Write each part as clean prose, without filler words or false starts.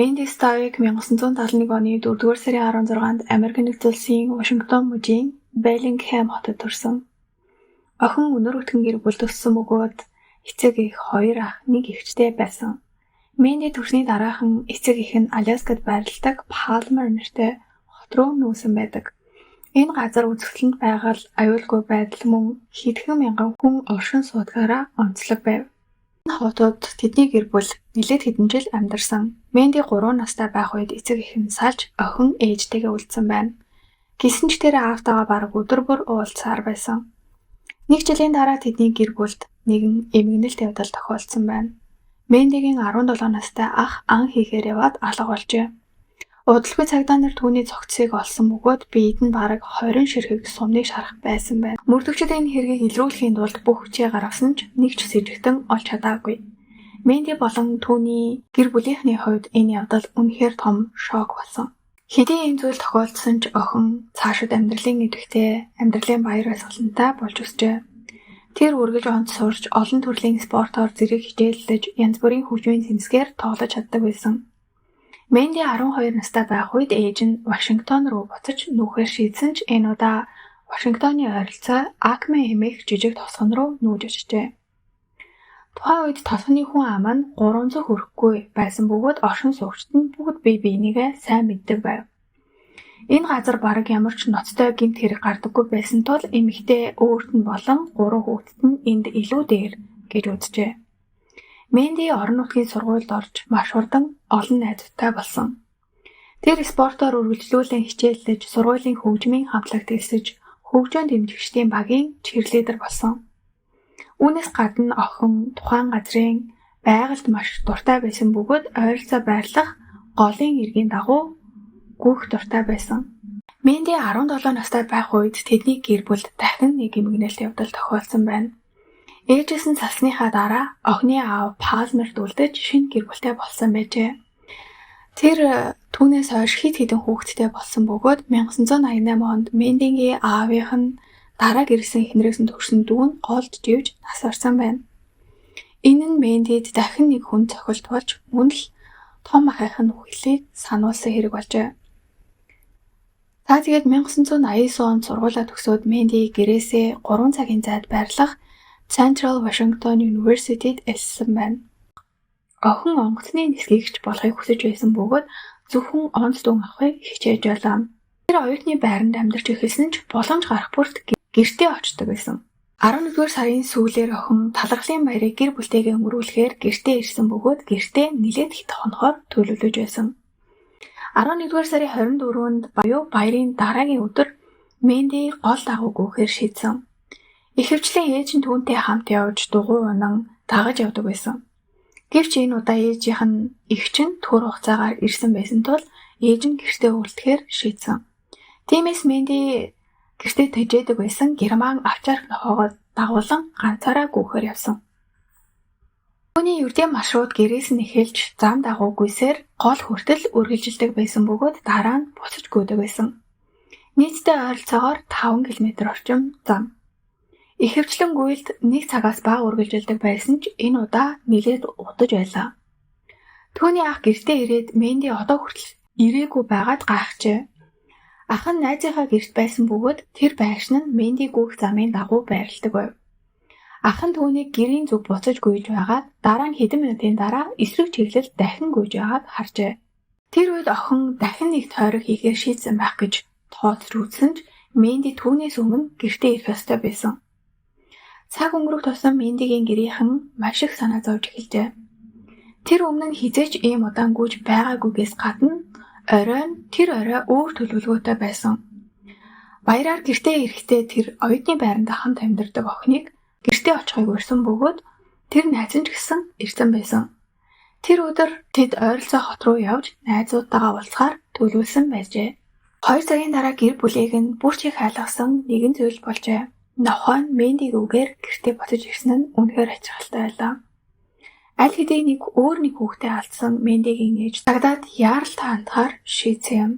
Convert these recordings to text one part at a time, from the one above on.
Мэнди Ставик 1971 оны 4-р сарын 16-нд Америк нэгдсэн улсын Вашингтон мужийн Беллингхэм хотод төрсөн. Охин өнөр өтгөн гэр бүл төссөн бөгөөд эцэг эх 2 ах 1 эгчтэй байсан. Мэнди төрсний дараахан эцэг эх нь Аляскад байрладаг Палмер нэртэй хот руу нүүсэн байдаг. Энэ газар үзэсгэлэнт байгаль, аюулгүй байдал мөн хэдхэн мянган хүн оршин суудгаараа онцлог байв. Энэ хотод тэдний гэр бүл нэлээд хэдэн жил амьдарсан. Мэнди 3 настай байх үед эцэг эх нь салж охин ээжтэйгээ үлдсэн байна. Гэсэн ч тэр аавтайгаа бараг өдөр бүр уулзсаар байсан. 1 жилийн дараа тэдний гэр бүлд нэгэн эмгэнэлт явдал тохиолдсон байна. Мэндигийн 17 настай ах ан хийхээр яваад алга болжээ. Удалгүй цагдаа нар түүний цогцыг олсон бөгөөд биед нь бараг 20 ширхэг сумныг шарах байсан байна. Мөрдөгчд энэ хэргийг илрүүлэхийн тулд бүх хүчээ гаргасан ч нэг ч сэжигтэн олж чадаагүй. Мэнди болон түүний гэр бүлийнхний хувьд энэ явдал үнэхээр том шок болсон. Хэдий энэ зүйл тохиолдсон ч охин цаашид амьдралын идэвхтэй, амьдралын баяр баясгалантай болж өсжээ. Тэр үргэлж онц сурч, олон төрлийн спортоор зэрэг хичээллэж, янз бүрийн хөгжмийн тэмцгээр тоглож чаддаг байсан. Мэнди 12 настай байх үед ээж нь Вашингтон руу буцаж нүүхээр шийдсэн ч энэ удаа Вашингтоны ойролцоо Акме хэмээх жижиг тосгон руу нүүж очжээ. Тухайн үед тосгоны хүн ам нь 300 хүрэхгүй байсан бөгөөд оршин суугчид нь бүгд бие биенийгээ сайн мэддэг байв. Энэ газар бараг ямар ч ноцтой гэмт хэрэг гардаггүй байсан тул эмэгтэй өөрт нь болон 3 хүүхэдт нь энд илүү дээр гэж үзжээ. Мэнди орон нутгийн сургуульд орж маш хурдан олон найзтай болсон. Тэр спортоор үргэлжлүүлэн хичээллэж, сургуулийн хөгжмийн хамтлагт элсэж, хөгжөөнд дэмжигчдийн багийн чирлидер болсон. Үүнээс гадна охин тухайн газрын байгальд маш дуртай байсан бөгөөд ойролцоо байрлах голын иргэн дагуу гүйх дуртай байсан. Мэнди 17 настай байх үед тэдний гэр бүлд дахин нэг эмгэнэлт явдал тохиолдсон байна. Ээжээс нь салсныхаа дараа охины аав Палмерт үлдэж шинэ гэр бүлтэй болсон байжээ. Тэр түүнээс хойш хэд хэдэн хүүхэдтэй болсон бөгөөд 1988 онд Мэндигийн аавынх нь дараа гэрсэн эхнэрээс нь төрсөн дүү нь голд живж нас барсан байна. Энэ нь Мэндид дахин нэг хүн цохилт болж мөн л том ахын үхлийг сануулсан хэрэг болжээ. Тэгээд 1989 онд сургуулаа төгсөөд Мэнди гэрээсээ 3 цагийн зайд байрлах Central Washington University-д элсэн байна. Охин онгоцны нисгийгч болохыг хүсэж байсан бөгөөд зөвхөн онц дүн авахыг хичээж байлаа. Тэр оюутны байранд амьдарч эхэлсэн ч боломж гарах бүрт гэртээ очдог байсан. 11-р сарын сүүлээр охин талархлын баярыг гэр бүлтэйгээ өнгөрүүлэхээр гэртээ ирсэн бөгөөд гэртээ нэлээд хит хонохоор төлөвлөж байсан. 11-р сарын 24-нд буюу баярын дараагийн өдөр Мэнди гол дагуу гүйхээр шийдсэн. Ихэвчлэн ээж нь түүнтэй хамт явж дугуй унан дагаж явдаг байсан. Гэвч энэ удаа ээжийнх нь эгч нь төр хугацаагаар ирсэн байсан тул ээж нь гэртээ үлдэхээр шийдсэн. Тиймээс Мэнди гэртээ тэжээдэг байсан герман авчаарх нохоогоо дагуулan ганцаараа гүйхээр явсан. Түүний ердийн маршрут гэрээс нь эхэлж зам дагуу гүйсээр гол хүртэл үргэлжилдэг байсан бөгөөд дараа нь буцаж гүйдэг байсан. Нийтдээ ойролцоогоор 5 км орчим зам. Ихэвчлэн гүйлд 1 цагаас бага үргэлжилдэг байсан ч энэ удаа нэлээд удаж байлаа. Түүний ах гэртээ ирээд Мэнди одоо хүртэл ирээгүй байгаад гайхжээ. Ах нь найзынхаа гэрт байсан бөгөөд тэр байшин нь Мэнди гүйх замын дагуу байрладаг байв. Ах нь түүнийг гэрийн зүг буцаж гүйж байгаад дараа нь хэдэн минутын дараа эсрэг чиглэл дахин гүйж байгааг харжээ. Тэр үед охин дахин нэг тойрог хийхээр шийдсэн байх гэж тооцож үзсэн ч Мэнди түүнээс өмнө гэртээ ирэх ёстой байсан. Цаг өнгөрөх тусам Мэндигийн гэрийнхэн маш их санаа зовж эхэлжээ. Тэр өмнө нь хизээч ийм удаан гүйж байгаагүйгээс гадна тэр орой өөр төлөвлөгөөтэй байсан. Баяраар гэртээ ирэхдээ тэр оюутны байранд хамт амьдардаг охиныг гэртээ очихыг урьсан бөгөөд тэр найз нь ч гэсэн ирсэн байсан. Тэр өдөр тэд ойролцоо хот руу явж найзуудтайгаа уулзахаар төлөвлөсөн байжээ. 2 цагийн дараа гэр бүлийг нь бүр чиг хайлгасан нэгэн зүйл болжээ. Нохой нь Мэндиг үгээр гэртээ буцаж ирсэн нь үнэхээр ачаалттай байлаа. Аль хэдийн нэг хүүхдээ алдсан Мэндигийн ээж цагдаад яаралтай хандахаар шийдсэн юм.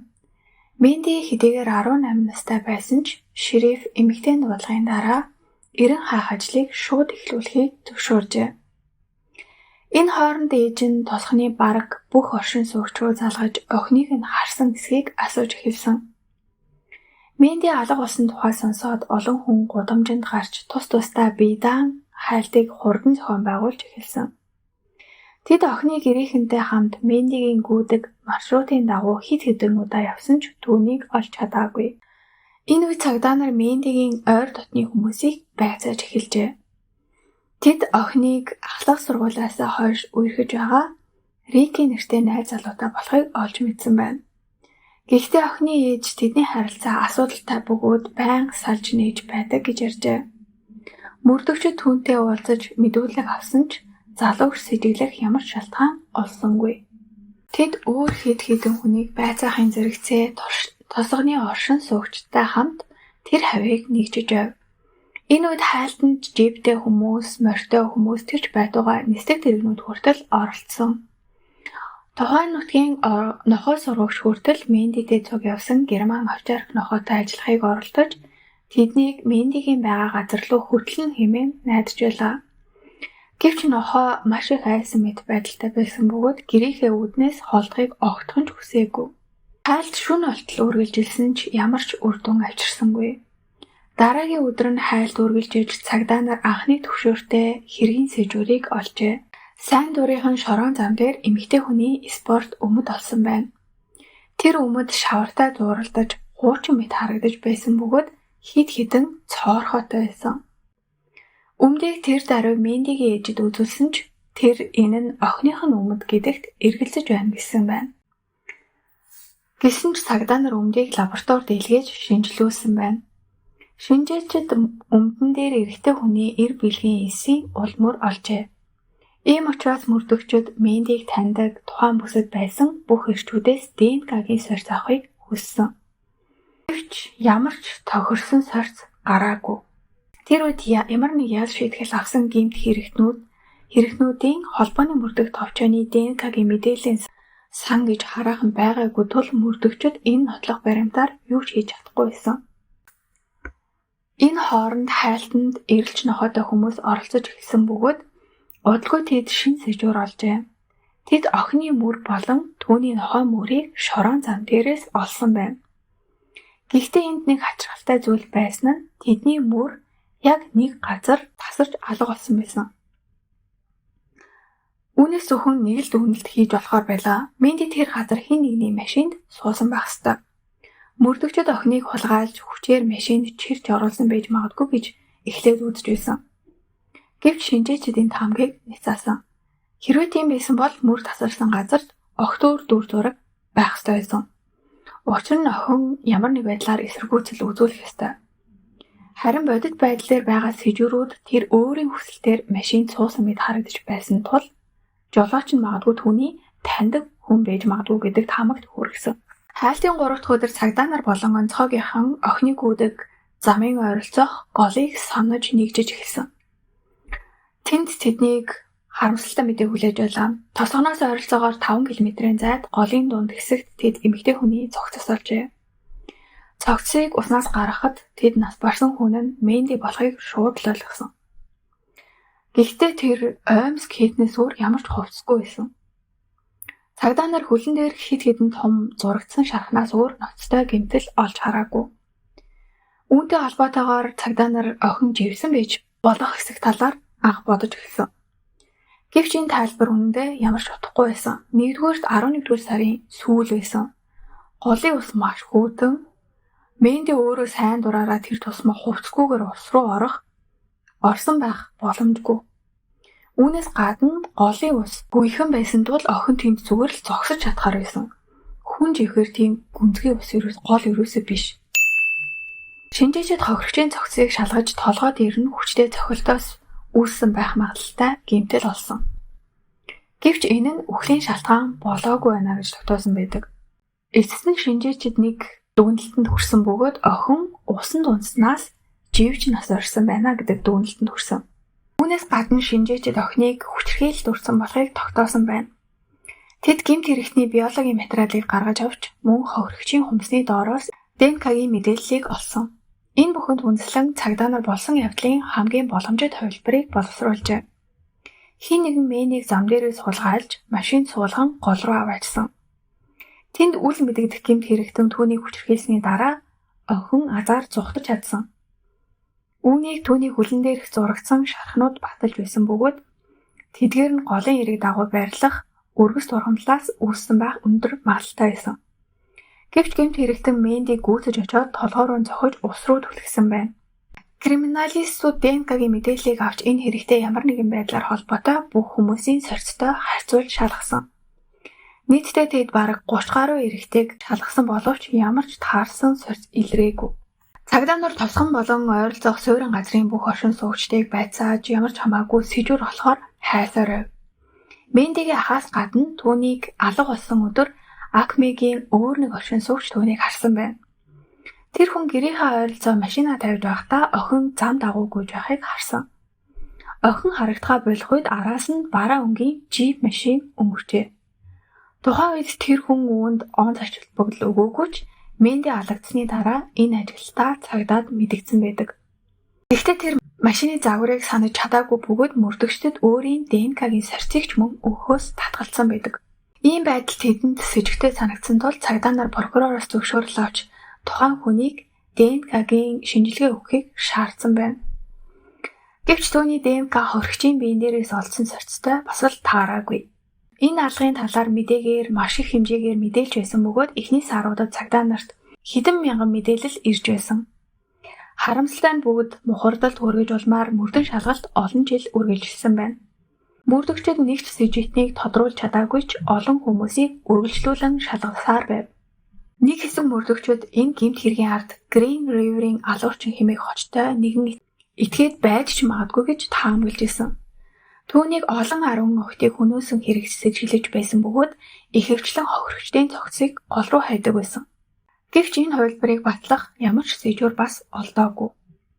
Мэнди хэдийгээр 18 настай байсан ч шериф эмэгтэй нугалгын дараа эрен хаах ажлыг шууд эхлүүлэхийг зөвшөөржээ. Энэ хооронд ээж нь тосхны бараг бүх оршин суугч руу залгаж охиныг нь харсан эсхийг асууж эхэлсэн. Мэнди алга болсон тухай сонсоод олон хүн гудамжинд гарч тус тусдаа биедан хайлтыг хурдан зохион байгуулж эхэлсэн. Тэд охины гэрийнхэнтэй хамт Мэндигийн гүйдэг маршрутын дагуу хэд хэдэн удаа явсан ч түүнийг олж чадаагүй. Энэ үе цагдаа нар Мэндигийн ойр дотны хүмүүсийг байцааж эхэлжээ. Тэд охиныг ахлах сургуулиас хойш үерхэж байгаа Рики нэртэй найз залуутай болохыг олж мэдсэн байна. Гэхдээ охины ээж тэдний харилцаа асуудалтай бөгөөд байнга салж нээж байдаг гэж ярьжээ. Мөрдөгчид түүнтэй уулзаж мэдүүлэг авсан ч залууг сэжиглэх ямар шалтгаан олсонгүй. Тэд өөр хэд хэдэн хүнийг байцаахын зэрэгцээ тосгоны оршин суугчтай хамт тэр хавийг нэгжиж байв. Энэ үед хайлтанд жиптэй хүмүүс, морьтой хүмүүс тэрч байдгаа нисдэг тэрэгнүүд хүртэл оролцсон. Тухайн нутгийн нохой сургагч хүртэл Мэндитэй цуг явсан герман овчарх нохойтой ажиллахыг оролдож тэднийг Мэндигийн байгаа газар руу хөтлөн хэмээн найдаж байлаа. Гэвч нохой маш их айсан мэт байдалтай байсан бөгөөд гэрийнхээ үүднээс холдохыг огтхон ч хүсээгүй. Хайлт шөнө олтол үргэлжилсэн ч ямар ч үр дүн авчирсангүй. Дараагийн өдөр нь хайлт үргэлж иж цагдаа нар анхны төвшөөртэй хэргийн сэжүүрийг олжээ. Сайн дурынхан шорон зам дээр эмэгтэй хүний спорт өмд олсон байна. Тэр өмд шавартай зууралдаж хуучин мэт харагдаж байсан бөгөөд хид хідэн цоорхоотой байсан. Өмдийг тэр даруй Мэндигийн ээжид үзүүлсэн ч тэр энэ нь охиных нь өмд гэдэгт эргэлзэж байна гэсэн байна. Гэсэн ч цагдаа нар өмдийг лабораторид илгээж шинжилүүлсэн байна. Шинжээчид өмдөн дээр эрэгтэй хүний эр бэлгийн эсийн улмөр олжээ. Ийм учраас мөрдөгчид Мэндийг таньдаг тухайн бүсэд байсан бүх эрчүүдээс ДНК-гийн сорьц авахыг хүссэн. Гэвч ямар ч тохирсон сорьц гараагүй. Тэр үед ямар нэг ял шийтгэл авсан гэмт хэрэгтнүүдийн холбооны мөрдөх товчооны ДНК-гийн мэдээллийн сан гэж хараахан байгаагүй тул мөрдөгчид энэ нотлох баримтаар юу ч хийж чадахгүй байсан. Энэ хооронд хайлтанд эрэлж нохойтой хүмүүс оролцож эхэлсэн бөгөөд удалгүй тэд шин сэжүүр олжээ. Тэд охины мөр болон түүний нохой мөрийг шорон зам дээрээс олсон байна. Гэхдээ энд нэг хачирхалтай зүйл байсан нь тэдний мөр яг нэг газар тасарч алга болсон байсан. Үүнээс зөвхөн нэг л дүгнэлт хийж болохоор байлаа. Мэнди тэр газар хэн нэгний машинд суусан байх ёстой. Мөрдөгчд охиныг хулгайлж хүчээр машинд чирч оруулсан байж магадгүй гэж эхлээд үзэж байсан. Гэвч шинжээчид энэ хамгийн няцаасан. Хэрвээ тийм байсан бол мөр тасарсан газарт огтур дүр зураг байх ёстой байсан. Учир нь охин ямар нэг байдлаар эсэргүүцэл үзүүлэх ёстой. Харин бодит байдал дээр байгаа сэжүүрүүд тэр өөрийн хүсэлтээр машинд суусан мэт харагдаж байсан тул жолооч нь магадгүй түүний таньдаг хүн байж магадгүй гэдэгт хамагт хүргэсэн. Хайлтын 3 дахь өдөр цагдаа нар болон онцгойгийнхан охиныг үүдэг замын ойролцоох голыг сонож нэгжиж эхэлсэн. Тэнд тэднийг харамсалтай мэдээ хүлээж байлаа. Тосгоноос ойролцоогоор 5 км-ийн зайд голын дунд хэсэгт тэд эмэгтэй хүний цогцос олжээ. Цогцсыг уснаас гаргахад тэд нас барсан хүн нь Мэнди болохыг шууд л ойлгосон. Гэхдээ тэр оймс хийднээс өөр ямар ч хувцсгүй байсан. Цагдаа нар хөлн дээр хид хідэн том зурагдсан шархнаас өөр ноцтой гэмтэл олж хараагүй. Үүнтэй холбоотойгоор цагдаа нар охин живсэн байж болох хэсэг талаар анх бодож эхэлсэн. Гэвч энэ тайлбар үнэндээ ямар ч утгагүй байсан. 1-р 11-р сарын сүүл байсан. Голын ус маш хөөрхөн. Мэнди өөрөө сайн дураараа тэр тусмаа хувцсгүйгээр ус руу орсон байх боломжгүй. Үүнээс гадна голын ус гүйхэн байсан тул охин тэнд зүгээр л зогсож чадхаар байсан. Хүн живхээр тийм гүнзгий ус гол ерөөсөө биш. Шинжээчид хохирогчийн цогцыг шалгаж толгой дээр нь хүчтэй цохилтоос үүссэн байх магадaltaй гэмтэл олсон. Гэвч энэ нь үхлийн шалтгаан болоогүй байна гэж тогтоосон байдаг. Эцэст нь шинжээчид нэг дүгнэлтэнд хүрсэн бөгөөд охин усан дунснаас живж нас орсон байна гэдэг дүгнэлтэнд хүрсэн. Үүнээс гадна шинжээчид охиныг хүчирхийлэлд дурсан болохыг тогтоосон байна. Тэд гэмт хэрэгтний биологийн материалыг гаргаж авч мөн хохирогчийн хүнсний доороос ДНК-гийн мэдээллийг олсон. Энэ бүхэнд үндэслэн цагдаа нар болсон явдлын хамгийн боломжит хувилбарыг боловсруулжээ. Хин нэгэн Мэнийг зам дээрээ суулгаалж машин суулган гол руу аваачсан. Тэнд үл мэдэгдэх гэмт хэрэгтэн түүнийг хүчрхийлсний дараа охин азар зүхтаж чадсан. Үүнийг түүний хөлн дээрх зурагдсан шархнууд баталж байсан бөгөөд тэдгээр нь голын эрэг дагуу байрлах өргөс турхамлаас үүссэн байх өндөр магадлалтай байсан. Гэвч гэмт хэрэгтэн Мэндийг гүйцэж очоод толгой руу зохиж ус руу түлхсэн байна. Криминалистууд ДНК-гийн мэдээллийг авч энэ хэрэгтэй ямар нэгэн байдлаар холбоотой бүх хүмүүсийн сорьцтой харьцуулж шалгасан. Нийтдээ тэд бараг 30 гаруй эрэгтэйг шалгасан боловч ямар ч таарсан сорьц илрээгүй. Цагдаа нар тосгон болон ойролцоох суурин газрын бүх оршин суугчдыг байцааж ямар ч хамаагүй сэжүүр болохоор хайсарав. Мэндигийн ахаас гадна түүнийг алга болсон өдөр Акмегийн өөр нэг оршин суугч түүнийг харсан байна. Тэр хүн гэрийнхээ ойролцоо машина тавьж байхдаа охин зам дагуу гүйж байхыг харсан. Охин харагдахаа болох үед араас нь бараа өнгийн жип машин өнгөрчээ. Тухайн үед тэр хүн үүнд он зочилбогдол өгөөгүй ч Мэнди алагдсны дараа энэ ажилтаа цагдаад мэдэгдсэн байдаг. Гэхдээ тэр машины загварыг санаж чадаагүй бөгөөд мөрдөгчдөд өөрийн ДНК-гийн сорьцыг ч мөн өгөхөөс татгалцсан байдаг. Ийм байдал тэдэнд с ิจ гтэй санагдсан тул цагдаа нар прокуророос зөвшөөрөл авч тухайн хүнийг ДНК-гийн шинжилгээ өгөхийг шаардсан байна. Гэвч түүний ДНК хоригчийн биен дээрээс олдсон сорьцтой бас л таараагүй. Энэ алгын талаар мэдээгээр маш их хэмжээгээр мэдээлж байсан бөгөөд эхний саруудад цагдаа нарт хэдэн мянган мэдээлэл ирж байсан. Харамсалтай нь бүгд мухардалд хүргэж улмаар мөрдөн шалгалт олон жил үргэлжилсэн байна. Мөрдөгчид нэг ч сэжитнийг тодруулж чадаагүй ч олон хүмүүсийг үргэлжлүүлэн шалгасаар байв. Нэг хэсэг мөрдөгчид энэ гэмт хэргийн ард Green River-ийн алуурчин хэмээх хочтой нэгэн этгээд байж ч магадгүй гэж таамаглаж исэн. Түүнийг олон 10 охтыг хөнөөсөн хэрэг сэжиглэж байсан бөгөөд ихэвчлэн хохирогчдын цогцыг гол руу хайдаг байсан. Гэвч энэ хувилбарыг батлах ямар ч сэжүүр бас олдоогүй.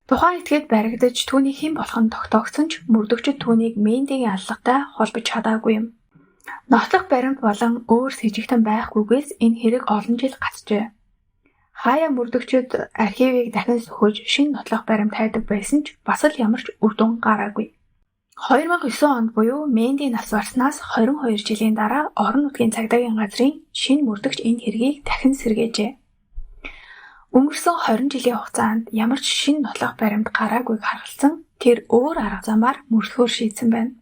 Тухайн этгээд баригдаж түүний хэн болох нь тогтоогдсон ч мөрдөгчид түүнийг Мэндигийн аллагатай холбож чадаагүй юм. Нотлох баримт болон өөр сэжигтэн байхгүйгээс энэ хэрэг олон жил гацжээ. Хаяа мөрдөгчид архивыг дахин сөхөж шинэ нотлох баримт хайдаг байсан ч бас л ямар ч үр дүн гараагүй. 2009 онд буюу Мэнди нас барснаас 22 жилийн дараа орон нутгийн цагдаагийн газрын шинэ мөрдөгч энэ хэргийг дахин сэргээжээ. Өнгөрсөн 20 жилийн хугацаанд ямар ч шинэ нотлох баримт гараагүйг харгалзан тэр өөр арга замаар мөрдөхөөр шийдсэн байна.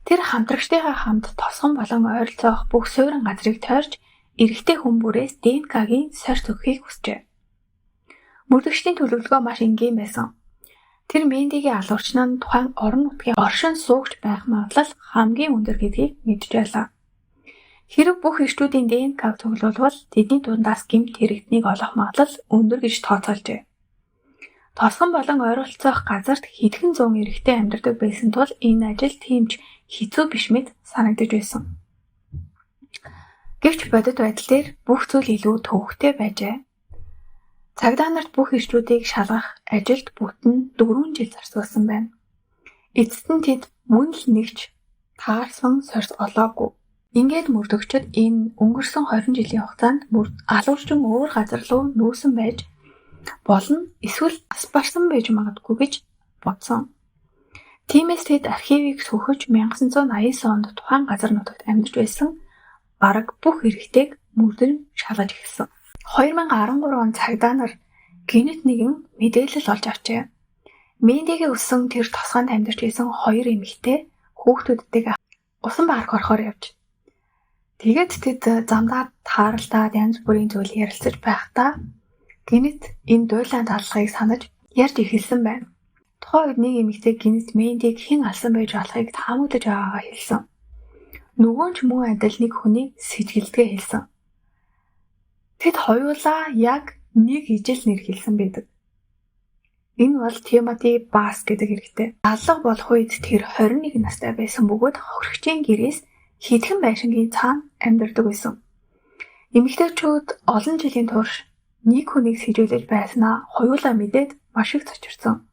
Тэр хамтрагчдынхаа хамт тосгон болон ойролцоох бүх суурин газрыг тойрч эрэгтэй хүн бүрээс ДНК-гийн сорьц өгөхийг хүсжээ. Мөрдөгчдийн төлөвлөгөө маш энгийн байсан. Тэр Мэндигийн алуурчин нь тухайн орон нутгийн оршин суугч байх магадлал хамгийн өндөр гэдгийг мэдж байлаа. Хэрэг бүх эрчүүдийн ДНК-г цуглуулбал тэдний дундаас гэмт хэрэгтнийг олох магадлал өндөр гэж тооцоолжээ. Тосгон болон ойролцоох газарт хэдхэн зуун эрэгтэй амьдардаг байсан тул энэ ажил тиймч хэцүү биш мэт санагдаж байсан. Гэвч бодит байдал дээр бүх зүйл илүү төвөгтэй байжээ. Цагдаа нарт бүх эрчүүдийг шалгах ажилд бүтэн 4 жил зарцуулсан байна. Эцэст нь тэд мөн л нэгч таарсан сорьц олоогүй. Ингээд мөрдөгчд энэ өнгөрсөн 20 жилийн хугацаанд алуурчин өөр газар руу нүүсэн байж болно эсвэл бас барсан байж магадгүй гэж бодсон. Тиймээс тэд архивыг сөхөж 1989 онд тухайн газар нутагт амьдарч байсан бараг бүх эрэгтэйг мөрдөн шалгаж эхэлсэн. 2013 он цагдаа нар гинэт нэгэн мэдээлэл олж авчээ. Мэндигийн өссөн тэр тосгонд амьдарч байсан 2 эмэгтэй хүүхдүүдтэйгээ усан парк орохоор явж. Тэгээд тэд замдаа тааралдаад янз бүрийн зүйл ярилцаж байхдаа гинэт энэ дуйлаан талхыг санаж ярьж эхэлсэн байна. Тухайн үед нэг эмэгтэй гинэт Мэндиг хэн алсан байж болохыг таамаглаж байгаагаа хэлсэн. Нөгөө ч мөн адил нэг хүнийг сэжгэлдгээ хэлсэн. Тэд хоёулаа яг нэг ижил нэр хэлсэн байдаг. Энэ бол Тимоти Бас гэдэг хэрэгтэй. Алга болох үед тэр 21 настай байсан бөгөөд хохирогчийн гэрээс хэдхэн байшингийн цаана амьдардаг байсан. Эмэгтэйчүүд олон жилийн турш нэг хүнийг сэжүүлж байснаа хоёулаа мэдээд маш их цочирсон.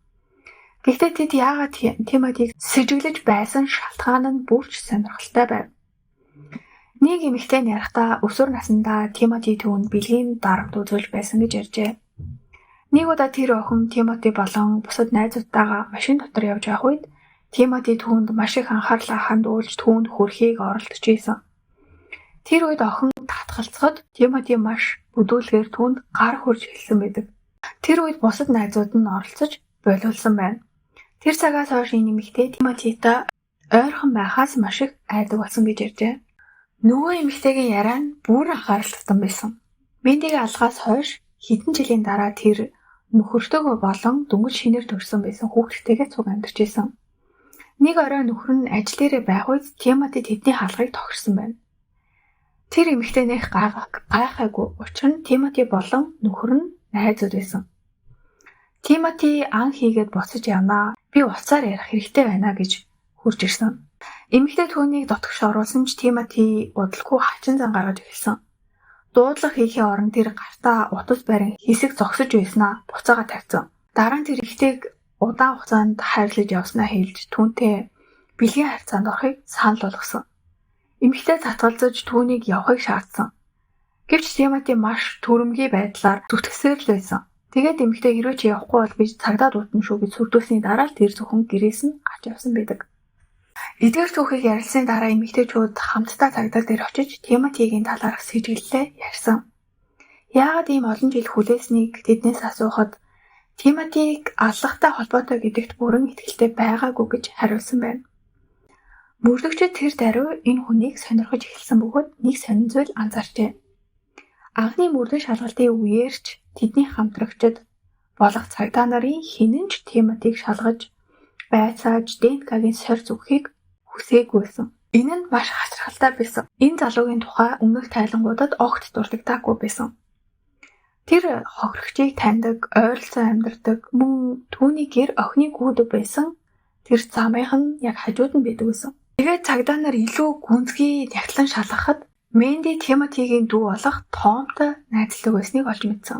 Гэхдээ тэд яагаад Тимотиг сэжиглэж байсан шалтгаан нь бүрч сонирхолтой байв. Нэг эмэгтэй ярихдаа өсвөр насндаа Тимоти түүнд бэлгийн дарамт үзүүлж байсан гэж ярьжээ. Нэг удаа тэр охин Тимоти болон бусад найзуудтайгаа машин дотор явж байх үед Тимоти түүнд маш их анхаарлаа хандуулж түүнд хүрэхийг оролдож байсан. Тэр үед охин татгалцахад Тимоти маш бүдүүлгээр түүнд гар хурж хэлсэн байдаг. Тэр үед бусад найзууд нь оролцож болиулсан байна. Тэр цагаас хойш энэ эмэгтэй Тимотитай ойрхон байхаас маш их айдаг болсон гэж ярьжээ. Нөгөө эмэгтэйгийн яриа нь бүр анхаарал татсан байсан. Мэндигийн алгаас хойш хэдэн жилийн дараа тэр нөхөртөөгөө болон дөнгөж шинээр төрсөн байсан хүүхдтэйгээ цуг амьдарч байсан. Нэг орой нөхөр нь ажил дээрээ байх үед Тимоти тэдний хаалгыг тохирсон байна. Тэр эмэгтэй нэх гайхаагүй. Учир нь Тимоти болон нөхөр нь найзууд байсан. Тимоти ан хийгээд буцаж явнаа. Би уцаар ярих хэрэгтэй байна гэж хурж ирсэн. Эмэгтэй түүнийг дотгош оруулсан ч Тимоти удалгүй хачин зан гаргаж эхэлсэн. Дуудлага хийхээ орон тэр гартаа утас барин хэсэг зогсож байснаа буцаага тавьсан. Дараа нь тэр ихтэйг удаан хугацаанд хайрлаж явснаа хэлж түүнтэй бэлгийн харьцаанд орохыг санал болгосон. Эмэгтэй татгалзаж түүнийг явахыг шаардсан. Гэвч Тимоти маш төрөмгий байдлаар зүтгэсээр л байсан. Тэгээд эмэгтэй хэрвээ чи явахгүй бол би цагдаа дутна шүү гэж сүрдүүлсний дараа л тэр зөвхөн гэрээс нь гарч явсан байдаг. Эдгээр түүхийг ярилцсны дараа эмэгтэйчүүд хамтдаа цагдаа дээр очиж Тимотигийн талаарх сэжиглэлээ ярьсан. Яагаад ийм олон жил хүлээснийг тэднээс асуухад Тимотиг аллагатай холбоотой гэдэгт бүрэн итгэлтэй байгаагүй гэж хариулсан байна. Мөрдөгчид тэр даруй энэ хүнийг сонирхож эхэлсэн бөгөөд нэг сонин зүйл анзаарчээ. Анхны мөрдөн шалгалтын үеэрч тэдний хамтрагчид болох цагдаа нарын хинэн ч Тимотиг шалгаж байцааж ДНК-гийн сорьц өгөхийг хүсээгүй байсан. Энэ нь маш хачирхалтай байсан. Энэ залуугийн тухай өмнөх тайлангуудад огт дурддаггүй байсан. Тэр хохирогчийг таньдаг, ойролцоо амьдардаг, мөн түүний гэр охины гүйдэг байсан. Тэр замынх нь яг хажууд нь байдаг байсан. Тэгээд цагдаа нар илүү гүнзгий нягтлан шалгахад Менди Тимотигийн дүү болох Томтой найзлаг байсныг олж мэдсэн.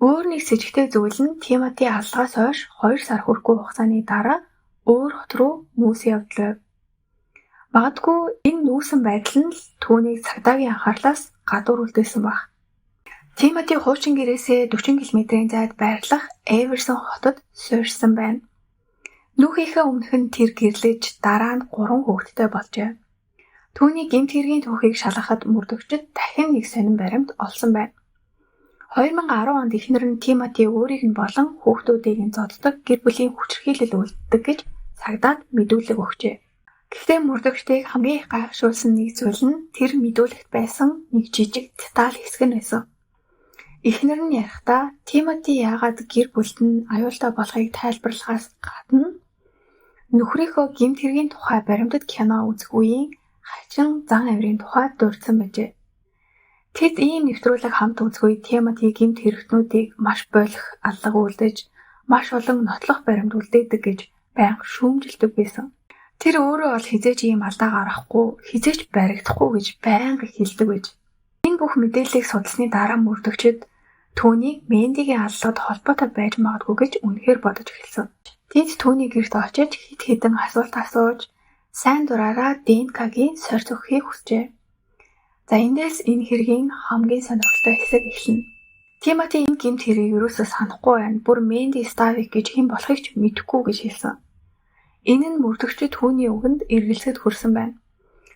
Өөр нэг сэжигтэй зүйл нь Тимоти аллагаас хойш 2 сар хүрэхгүй хугацааны дараа өөр хот руу нүүсэн явдлаа. Магадгүй энэ нүүсэн байдал нь л түүнийг цагдаагийн анхаарлаас гадуур үлдээсэн баг. Тимоти хуучин гэрээсээ 40 км-ийн зайд байрлах Эверсон хотод суурьсан байна. Нүүхийнхээ өмнөх нь тэр гэрлэж дараа нь 3 хүүхэдтэй болжээ. Түүний гэмт хэргийн түүхийг шалгахад мөрдөгчд дахин нэг сонин баримт олсон байна. 2010 онд эхнэр нь Тимоти өөрийг нь болон хүүхдүүдийг нь зоддог гэр бүлийн хүчирхийлэл үлддэг гэж цагдаад мэдүүлэг өгчээ. Гэхдээ мөрдөгчдийг хамгийн их гайхшруулсан нэг зүйл нь тэр мэдүүлэгт байсан нэг жижиг деталь хэсэг нь байсан. Эхнэр нь ярихдаа Тимоти яагаад гэр бүлд нь аюултай болохыг тайлбарлахаас гадна нөхрийнхөө гэмт хэргийн тухай баримтат кино үзэх үеийн хачин зан авирын тухай дурдсан байжээ. Тэд ийм нэвтрүүлэг хамт үзэхгүй Тимоти гэмт хэрэгтнүүдийг маш болох аллага үлдээж, маш олон нотлох баримт үлдээдэг гэж байнга шүүмжилдэг байсан. Тэр өөрөө бол хизээч ийм алдаа гаргахгүй, хизээч баригдахгүй гэж байнга хэлдэг байж. Энэ бүх мэдээллийг судалсны дараа мөрдөгчд түүнийг Мендигийн аллагад холбоотой байж магадгүй гэж үнэхээр бодож эхэлсэн. Тэд түүний гэрт очиж хэд хэдэн асуулт асууж, сайн дураараа ДНК-гийн сорьц өгөхийг хүсжээ. За эндээс энэ хэргийн хамгийн сонирхолтой хэсэг эхэлнэ. Тимоти энэ гэмт хэргийг юусоо санахгүй байна. Бүр Менди Ставик гэж хэн болохыг ч мэдэхгүй гэж хэлсэн. Энэ нь мөрдөгчд түүний үгэнд эргэлзэхэд хүрсэн байна.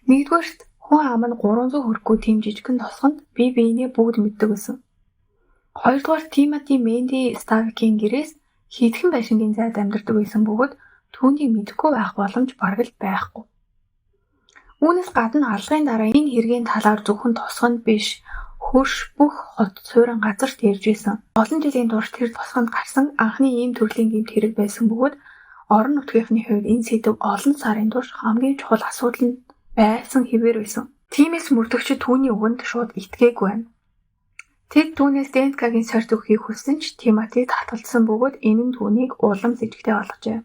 Нэгдүгээрт хүн ам нь 300 хүрэхгүй тийм жижигхэн тосгонд бие биенээ бүгд мэддэг байсан. Хоёрдугаар Тимоти Менди Ставикийн гэрээс хийдхэн байшингийн зайд амьдардаг байсан бөгөөд түүнийг мэдэхгүй байх боломж бараг л байхгүй. Үүнээс гадна алгын дараа энэ хэргийн талаар зөвхөн тосгонд биш хөрш бүх хот суурин газарт ярьж байсан. Олон жилийн турш тэр тосгонд гарсан анхны ийм төрлийн гэмт хэрэг байсан бөгөөд орон нутгийнхны хувьд энэ сэдв олон сарын турш хамгийн чухал асуудал нь байсан хэвээр байсан. Тиймээс мөрдөгчд түүний үгэнд шууд итгээгүй байна. Тэд түүнээс ДНК-гийн сорьц өгөхийг хүссэн ч Тимоти татгалзсан бөгөөд энэ нь түүнийг улам сэжигтэй болгожээ.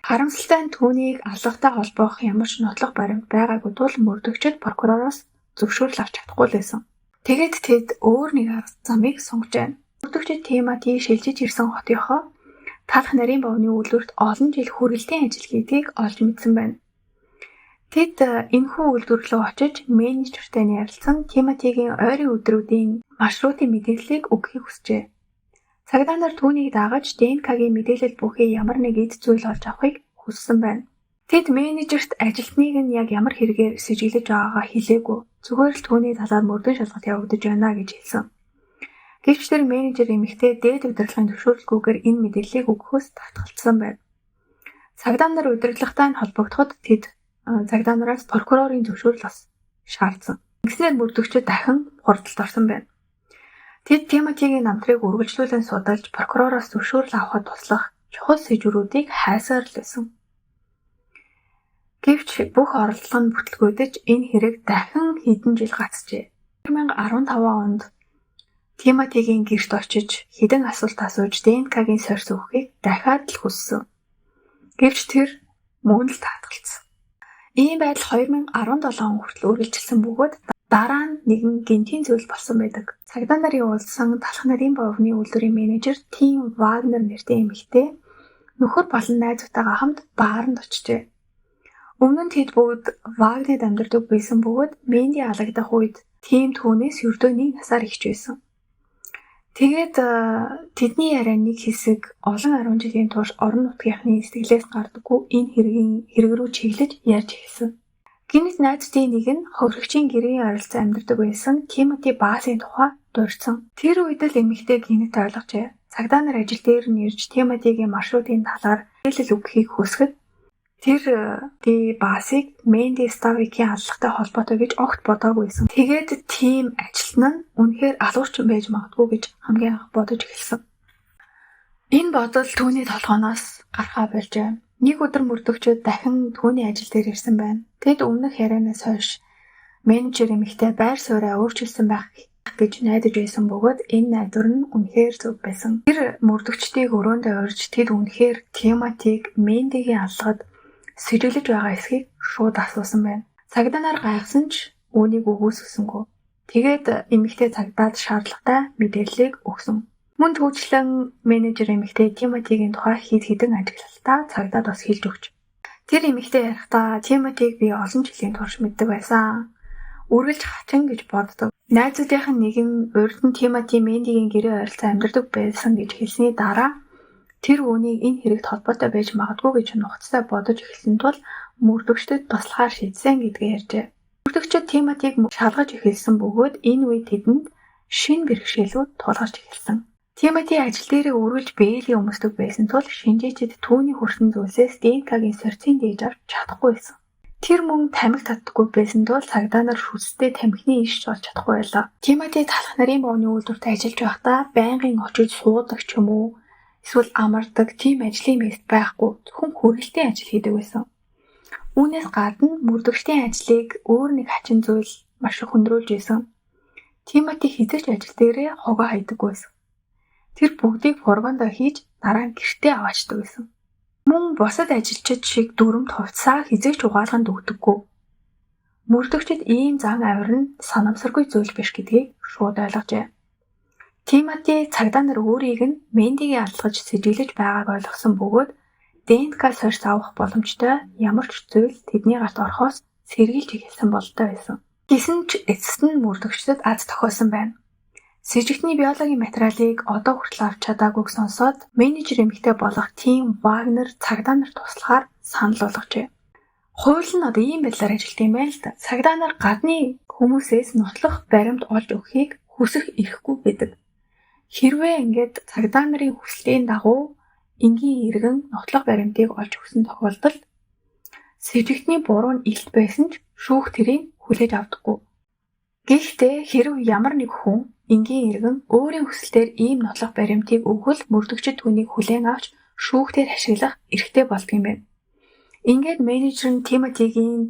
Харамсалтай нь түүнийг аллагатай холбоох ямар ч нотлох баримт байгаагүй тул мөрдөгчд прокуророос зөвшөөрөл авч чадахгүй л байсан. Тэгээд тэд өөр нэг арга замыг сонгож байна. Мөрдөгчд Тимоти шилжиж ирсэн хотынхоо талх нарийн бовны үйлдвэрт олон жил хүргэлтийн ажил хийдгийг олж мэдсэн байна. Тэд энэхүү үйлдвэр рүү очиж менежертэй ярилцсан Тимотигийн ойрын өдрүүдийн маршрутын мэдээллийг өгөхийг хүсжээ. Цагдаа нар түүнийг дагаж ДНК-гийн мэдээлэл бүхий ямар нэг эд зүйл олж авахыг хүссэн байна. Тэд менежерт ажилтныг нь яг ямар хэрэгээр сэжиглэж байгаагаа хэлээгүй. Зүгээр л түүний талаар мөрдөн шалгалт явагдаж байна гэж хэлсэн. Гэвч тэр менежер эмэгтэй дээд удирдлагын зөвшөөрлгүйгээр энэ мэдээллийг өгөхөөс татгалцсан байна. Цагдаа нар удирдлагатай холбогдоход тэд цагдаа нараас прокурорын зөвшөөрөл бас шаардсан. Ингэснээр мөрдөгчид дахин хурдалд орсон байна. Тэд Тимотигийн намтрыг үргэлжлүүлэн судалж прокуророос зөвшөөрөл авахад туслах чухал сэжвэрүүдийг хайсаар л байсан. Гэвч бүх оролдлого нь бүтлгүүдэж энэ хэрэг дахин хэдэн жил гацжээ. 2015 онд Тимотигийн гэрт очиж хэдэн асуулт асууж ДНК-гийн сорьс өгөхийг дахиад л хүссэн. Гэвч тэр мөн л таатгалцсан. Ийм байдал 2017 он хүртэл үргэлжилсэн бөгөөд дараа нь нэгэн гинтийн зүйл болсон байдаг. Цагдаа нарын уулзсан талх нарын бовны үйлдвэрийн менежер Тим Вагнер нэртэй эмэгтэй нөхөр болон найзуудтайгаа хамт бааранд очжээ. Өмнө нь тэд бүгд Вагнерд амьдардаг байсан бөгөөд Менди алагдах үед Тим түүнээс ердөө 1 насаар ихч байсан. Тэгээд тэдний яриа нэг хэсэг олон 10 жилийн турш орон нутгийнхны сэтгэлээс гардаггүй энэ хэрэг рүү чиглэж ярьж эхэлсэн. Гинэт найзтын нэг нь хөрөгчийн гэрийн ойролцоо амьдардаг байсан Тимоти Басын тухай дурдсан. Тэр үед л эмэгтэй гинэт ойлгожээ. Цагдаа нар ажил дээр нь ирж Тимотигийн маршрутын талаар хэлэл өгөхийг хүсгэд тэр Басыг Менди Ставрикийн аллагатай холбоотой гэж огт бодоагүйсэн. Тэгээд Тим ажилтан нь үнэхээр алуурчин байж магадгүй гэж хамгийн анх бодож эхэлсэн. Энэ бодол түүний толгоноос гарахаа болжээ. Нэг өдөр мөрдөгчид дахин түүний ажил дээр ирсэн байна. Тэд өмнөх ярианаас хойш менежер эмэгтэй байр сууриа өөрчилсөн байх гэж найдаж байсан бөгөөд энэ найдвар нь үнэхээр зөв байсан. Тэр мөрдөгчдийг өрөөндөө урьж тэд үнэхээр Тимотиг Мендигийн аллагад сэжиглэж байгаа эсхийг шууд асуусан байна. Цагдаа нар гайхсан ч үүнийг үгүйсгэсэнгүй. Тэгээд эмэгтэй цагдаад шаардлагатай мэдээллийг өгсөн. Мөн түүчлэн менежер эмэгтэй Тимотигийн тухай хэдэн ажиглалтаа цагдаад бас хэлж өгч. Тэр эмэгтэй ярихдаа Тимотиг би олон жилийн турш мэддэг байсан. Үргэлж хачин гэж боддог. Найзуудынх нь нэг нь урд нь Тимоти Мендигийн гэрээ ойролцоо амьдардаг байсан гэж хэлсний дараа тэр үүнийг энэ хэрэгт холбоотой байж магадгүй гэж нухацтай бодож эхэлсэн тул мөрдөгчдөд туслахаар шийдсэн гэдгээ ярьжээ. Мөрдөгчид Тимотиг шалгаж эхэлсэн бөгөөд энэ үед тэдэнд шинэ бэрхшээлүүд тулгарч эхэлсэн. Тимоти ажил дээрээ үргэлж бэлгийн өмсдөг байсан тул шинжээчид түүний хүрсэн зүйлсээс ДНК-гийн сорьцын дээж авч чадахгүй байсан. Тэр мөн тамхи татдаггүй байсан тул цагдаа нар шүстэй тамхины иш олж чадахгүй байлаа. Тимоти талх нарын бовны үйлдвэрт ажиллаж байхдаа байнгын очиж суудаг ч юм уу эсвэл амардаг тийм ажлын мест байхгүй зөвхөн хүргэлтийн ажил хийдэг байсан. Үүнээс гадна мөрдөгчдийн ажлыг өөр нэг хачин зүйл маш их хөндрүүлж байсан. Тимоти хизээч ажил дээрээ хогоо хайдаг байсан. Тэр бүгдийг фургондоо хийж дараа нь гэртээ аваачдаг байсан. Мөн бусад ажилчид шиг дүрмд хувцсаа хизээч угаалганд өгдөггүй. Мөрдөгчид ийм зан авир нь санамсаргүй зүйл биш гэдгийг шууд ойлгожээ. Тимоти цагдаа нар өөрийг нь Мендигийн аллагаж сэжиглэж байгааг ойлгосон бөгөөд ДНК сорьс авах боломжтой ямар ч зүйл тэдний гарт орохоос сэргийлж эхэлсэн бололтой байсан. Гэсэн ч эцэст нь мөрдөгчдөд аз тохиосон байна. Сэжигтний биологийн материалыг одоо хүртэл авч чадаагүйг сонсоод менежер эмэгтэй болох Тим Вагнер цагдаа нарт туслахаар санал болгожээ. Хууль нь одоо ийм байдлаар ажилладаг юм байна л да. Цагдаа нар гадны хүмүүсээс нотлох баримт олж өгөхийг хүсэх эрхгүй гэдэг. Хэрвээ ингээд цагдаа нарын хүслийн дагуу энгийн иргэн нотлох баримтыг олж өгсөн тохиолдолд сэжигтний буруу нь илт байсан ч шүүх тэрийг хүлээж авдаггүй. Гэхдээ хэрв ямар нэг хүн энгийн иргэн өөрийн хүсэлтээр ийм нотлох баримтыг өгвөл мөрдөгчид түүнийг хүлээн авч шүүхтээр ашиглах эрхтэй болдог юм байна. Ингээд менежер нь Тимотигийн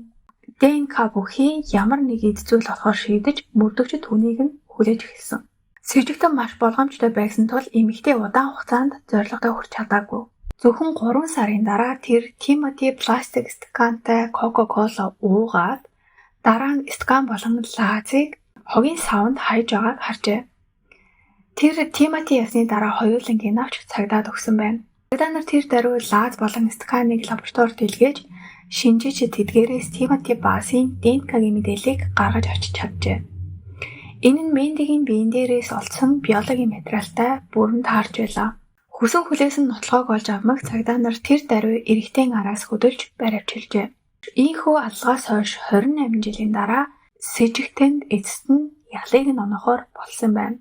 ДНК бүхий ямар нэг эд зүйл болохоор шийдэж мөрдөгчид түүнийг нь хүлээж эхэлсэн. Сэжигтэн маш болгоомжтой байсан тул эмэгтэй удаан хугацаанд зорилгодоо хүрч чадаагүй. Зөвхөн 3 сарын дараа тэр Тимоти пластик стакантай Кока-кола уугаад дараа нь стакан болон лаазыг хогийн савнд хайж байгааг харжээ. Тэр Тимоти ясны дараа хоёуланг гинавч цагдаад өгсөн байна. Цагдаа нар тэр даруй лааз болон стаканыг лабораторид илгээж шинжээчид тэдгээрээс Тимоти Басын ДНК-гийн мэдээллийг гаргаж авчиж чаджээ. Энэ нь Мендигийн биен дээрээс олдсон биологийн материалтай бүрэн таарч байлаа. Хүсэн хүлээсэн нотлохоог олж авмаг цагдаа нар тэр даруй эрэгтэйн араас хөдөлж баривчилжээ. Ийхүү аллагаас хойш 28 жилийн дараа сэжигтэнд эцэст нь ялыг нь онохоор болсон байна.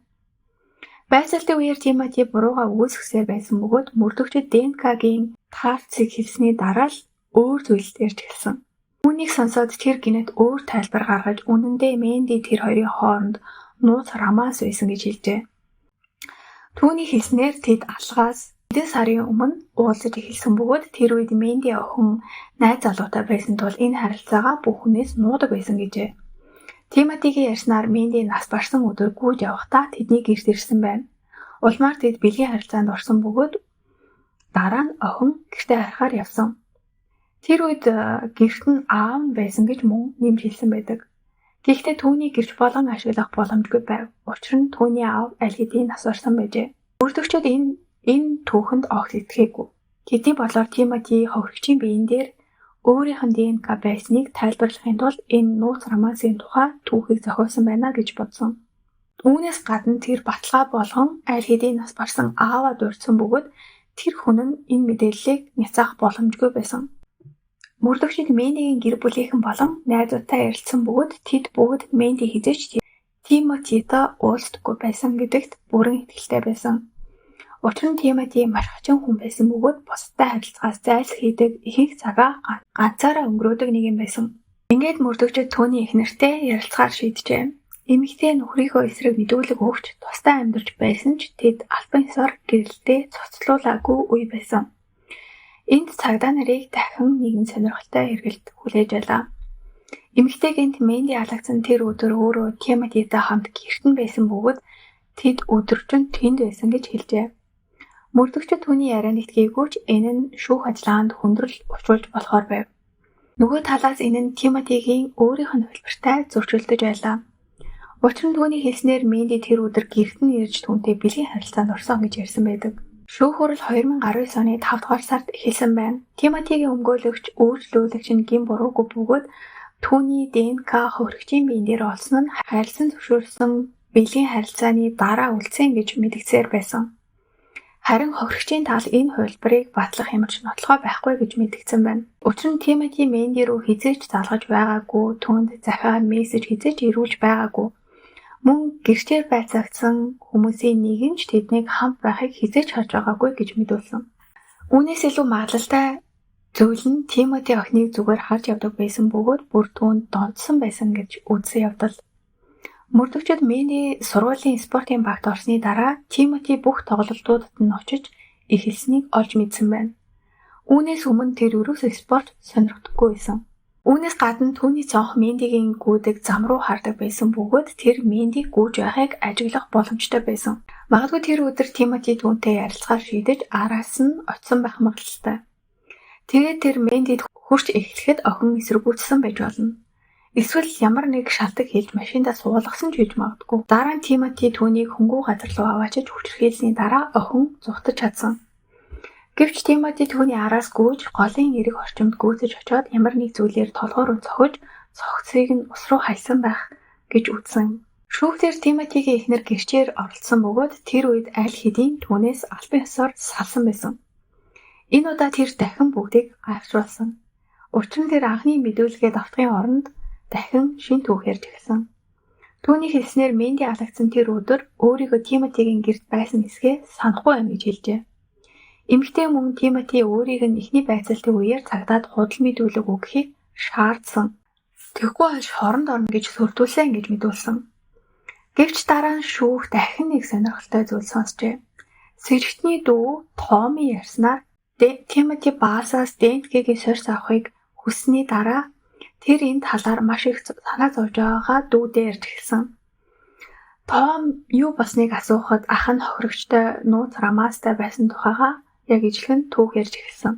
Байцаалтын үеэр Тимоти бурууга үүсгэсээр байсан бөгөөд мөрдөгчид ДНК-гийн таалцыг хэлсний дараа л өөр зүйлд ярьж эхэлсэн. Үүнийг сонсоод тэр гинэт өөр тайлбар гаргаж үнэндээ Менди тэр хоёрын хооронд нууц рамаас байсан гэж хэлжээ. Түүний хэлснээр тэд алгаас хэдэн сарын өмнө уулзаж эхэлсэн бөгөөд тэр үед Менди охин найз залуутай байсан тул энэ харилцаагаа бүх хүнээс нуудаг байсан гэжээ. Тимотигийн ярьснаар Менди нас барсан өдөр гүйж явахдаа тэдний гэрт ирсэн байна. Улмаар тэд бэлгийн харилцаанд орсон бөгөөд дараа нь охин гэртээ харахаар явсан. Тэр үед гэрт нь аав нь байсан гэж мөн нэмж хэлсэн байдаг. Гэхдээ түүний гэрч болгон ашиглах боломжгүй байв. Учир нь түүний аав аль хэдийн нас барсан байжээ. Мөрдөгчид энэ түүхэнд огт итгээгүй. Тэдний бодлоор Тимоти хохирогчийн биеийн дээр өөрийнх нь ДНК байсныг тайлбарлахын тулд энэ нууц романсын тухай түүхийг зохиосон байна гэж бодсон. Үүнээс гадна тэр баталгаа болгон аль хэдийн нас барсан ааваа дурдсан бөгөөд тэр хүн нь энэ мэдээллийг няцаах боломжгүй байсан. Мөрдөгчид Мендигийн гэр бүлийнхэн болон найзуудтай ярилцсан бөгөөд тэд бүгд Менди хизээч Тимотитой уулздаггүй байсан гэдэгт бүрэн итгэлтэй байсан. Учир нь Тимоти маш хачин хүн байсан бөгөөд бусдтай харилцагаас зайлс хийдэг ихэнх цагаа ганцаараа өнгөрөөдөг нэг юм байсан. Ингээд мөрдөгчид түүний эхнэртэй ярилцахаар шийджээ. Эмэгтэй нөхрийнхөө эсрэг мэдүүлэг өгч тусдаа амьдарч байсан ч тэд албан ёсоор гэрэлдээ цоцлуулаагүй үе байсан. Энд цагдаа нарыг дахин нэгэн сонирхолтой хэрэгэлд хүлээж байлаа. Эмэгтэйгэнт Менди алгацсан тэр өдөр өөрөө Тимотитай хамт гэрт нь байсан бөгөөд тэд өдөржин тэнд байсан гэж хэлжээ. Мөрдөгчид түүний ярианд итгээгүй ч энэ нь шүүх ажиллагаанд хүндрэл учруулж болохоор байв. Нөгөө талаас энэ нь Тимотигийн өөрийнх нь хэлбэртэй зөрчилдөж байлаа. Учир нь түүний хэлснээр Менди тэр өдөр гэрт нь ирж түүнтэй бэлгийн харилцаанд орсон гэж ярьсан байдаг. Шүүх хурал 2019 оны 5 дугаар сард эхэлсэн байна. Тимотигийн өмгөөлөгч үйлчлүүлэгч нь гин буруугүй бөгөөд түүний ДНК хохирогчийн биеийн дээр олсон нь харилцан зөвшөөрсөн бэлгийн харилцааны дараа үлдсэн гэж мэдгцээр байсан. Харин хохирогчийн тал энэ хувилбарыг батлах ямар ч нотлохоо байхгүй гэж мэдгдсэн байна. Учир нь Тимоти Менди рүү хизээч залгаж байгаагүй, түүнд захиа мессеж хизээч ирүүлж байгаагүй. Мөн гэрчээр байцаагдсан хүмүүсийн нэг нь ч тэднийг хамт байхыг хизээч харж байгаагүй гэж мэдүүлсэн. Үүнээс илүү магадлалтай зүйл нь Тимоти охиныг зүгээр харж явдаг байсан бөгөөд бүр түүнд донтсон байсан гэж үзсэн явдал. Мөрдөгчид Менди сургуулийн спортын багт орсны дараа Тимоти бүх тоглолтуудад нь очиж эхэлснийг олж мэдсэн байна. Үүнээс өмнө тэр ерөөсөө спорт сонирхдаггүй байсан. Үүнээс гадна түүний цонх Мендигийн гүйдэг зам руу хардаг байсан бөгөөд тэр Мендиг гүйж байхыг ажиглах боломжтой байсан. Магадгүй тэр өдөр Тимоти түүнтэй ярилцахаар шийдэж араас нь очсон байх магадлалтай. Тэгээд тэр Мендид хурч эхлэхэд охин эсэргүүцсэн байж болно. Эсвэл ямар нэг шалтак хэлж машиндаа суулгасан ч гэж магадгүй. Дараа нь Тимоти түүнийг хөнгүү газар руу аваачиж хүчрхийлсний дараа охин зүхтаж чадсан. Гэвч Тимоти түүний араас гүйж голын эрэг орчимд гүйцэж очоод ямар нэг зүйлээр толгоор нь цохиж цогцыг нь ус руу хайсан байх гэж үзсэн. Шүүхтэр Тимотигийн эхнэр гэрчээр оролцсон бөгөөд тэр үед аль хэдийн түүнээс албан ёсоор салсан байсан. Энэ удаа тэр дахин бүгдийг гайхшруулсан. Учир нь тэр анхны мэдүүлгээ давтахын оронд дахин шин түүх ярьж эхэлсэн. Түүний хэлснээр Менди алгацсан тэр өдөр өөрийгөө Тимотигийн гэрт байсан эсгээ санахгүй юм гэж хэлжээ. Эмэгтэй мөн Тимоти өөрийг нь эхний байцаалтын үеэр цагдаад худал мэдүүлэг өгөхийг шаардсан. Тэгэхгүй хойш хоронд орно гэж сөрдүүлсэн гэж мэдүүлсэн. Гэвч дараа нь шүүх дахин нэг сонирхолтой зүйл сонсжээ. Сэрэгтний дүү Томи ярьснаар Тимоти Басаас ДНК-гийн сорьс авахыг хүссний дараа тэр энэ талаар маш их санаа зовж байгаагаа дүүдээ ярьж эхэлсэн. Том юу болсныг асуухад ах нь хохирогчтой нууц рамаастай байсан тухайга яг ижлэн түүх ярьж эхэлсэн.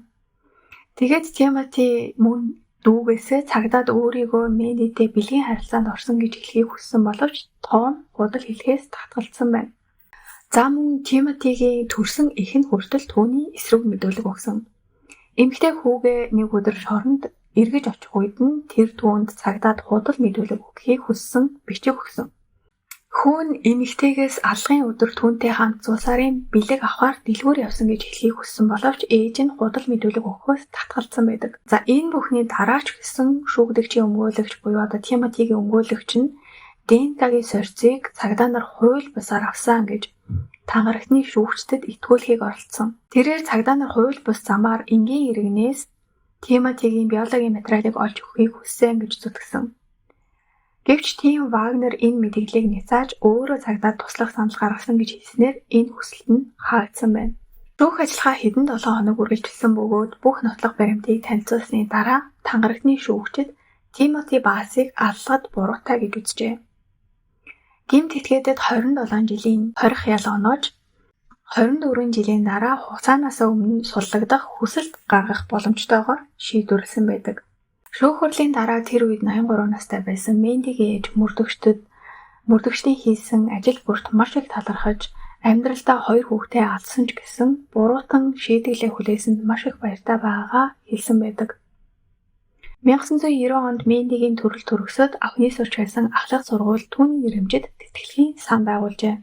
Тэгээд Тимоти мөн дүүгээсээ цагдаад өөрийгөө Мендитэй бэлгийн харилцаанд орсон гэж хэлхийг хүссэн боловч Том худал хэлхээс татгалцсан байна. За мөн Тимотигийн төрсөн эхэн хүртэл түүний эсрэг мэдүүлэг өгсөн. Эмэгтэй хүүгээ нэг өдөр шоронд эргэж очих үед нь тэр түүнд цагдаад худал мэдүүлэг өгөхийг хүссэн бичиг өгсөн. Хүүн эмэгтэйгээс алгын өдөр түүнтэй хамт зулсарын бэлэг авахар дэлгүүр явсан гэж хэлхийг хүссэн боловч ээж нь худал мэдүүлэг өгөхөөс татгалзсан байдаг. За энэ бүхний дараач гэсэн шүүгдэгчийн өмгөөлөгч буюу одоо Тимотигийн өмгөөлөгч нь ДНК-гийн сорьцыг цагдаа нар хууль бусаар авсан гэж тангарагтны шүүгчдэд итгүүлэхийг оролцсон. Тэрээр цагдаа нар хууль бус замаар энгийн иргэнээс Тимотигийн биологийн материалыг олж өгөхийг хүссэн гэж зүтгэсэн. Гэвч Тим Вагнер энэ мэдээллийг няцааж өөрөө цагдаад туслах санал гаргасан гэж хэлснээр энэ хүсэлт нь хаагдсан байна. Шүүх ажиллагаа хэдэн 7 хоног үргэлжилсэн бөгөөд бүх нотлох баримтыг танилцуулсны дараа тангарагтны шүүгчид Тимоти Басыг аллагад буруутай гэж үзжээ. Гэмт этгээдэд 27 жилийн хорих ял оноож 24 жилийн дараа хугацаанаас өмнө суллагдах хүсэлт гаргах боломжтойгоор шийдвэрлсэн байдаг. Шүүх хүрлийн дараа тэр үед 83 настай байсан Мэндигийн ээж мөрдөгчдийн хийсэн ажил бүрт маш их талархаж амьдралдаа 2 хүүхдээ алдсан ч гэсэн буруутан шийдэглээ хүлээсэнд маш их баяртай байгаагаа хэлсэн байдаг. 1990 онд Мэндигийн төрөл төрөсөд авхны сурч байсан ахлах сургууль түүний нэрэмжид тэтгэлгийн сан байгуулжээ.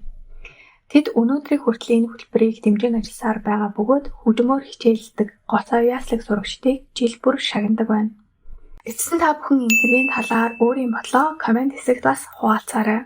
Тэд өнөөдрийн хүртэл энэ хөтөлбөрийг дэмжин ажилласаар байгаа бөгөөд хөгжмөөр хичээлдэг гоцоо яслаг сурагчдыг жил бүр шагнадаг байна. Эцэст нь та бүхэн энэ хэргийн талаар өөрийн бодлоо комент хэсэгт бас хуваалцаарай.